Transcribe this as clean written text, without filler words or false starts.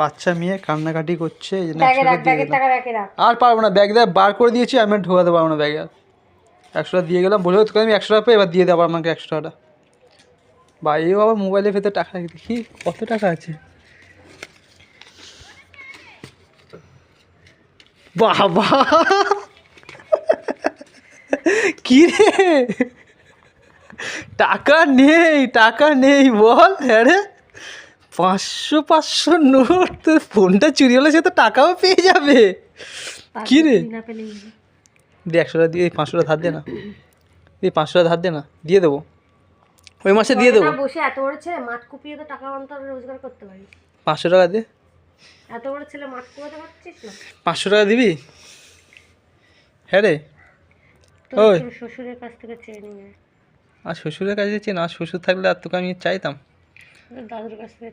বাচ্চা মেয়ে কান্নাকাটি করছে এই জন্য ব্যাগে 100 রাখ, টাকা দিয়ে ব্যাগের দিলাম। টাকা রেখে রাখ। আর পারবো না, ব্যাগ দিয়ে বার করে দিয়েছি, আমি আর ঢোকাতে পারবো না ব্যাগে। আর 100 টাকা দিয়ে গেলাম, বলে তোকে আমি 100 টাকা পেয়ে এবার দিয়ে দেবো আমাকে 100 টাকাটা। বাইরেও আবার মোবাইলের ভেতরে টাকা রাখি, দেখি কত টাকা আছে। বাবা কি রে, টাকা নেই, টাকা নেই বল। হ্যাঁ রে, 500 নোট। তোর ফোনটা চুরি হলে সে তো টাকাও পেয়ে যাবে। কি রে, না পেলেই হলো। দে 100 টাকা দিয়ে, এই 500 টাকা ধার দে না, এই 500 টাকা ধার দে না, দিয়ে দেবো, ওই মাসে দিয়ে দেবো। না বসে এত বড় ছেলে মাঠ কুপিয়ে তো টাকা অন্তর রোজগার করতে পারিস। 500 টাকা দে। এত বড় ছেলে মাঠ কুপাতে পারছিস না? 500 টাকা দিবি? হ্যাঁ রে। ওই তোর শ্বশুরের কাছ থেকে চেয়ে নিয়ে আর শ্বশুরের কাছে চেয়ে না, শ্বশুর থাকলে আর তোকে আমি চাইতাম। দাদুর কাছ থেকে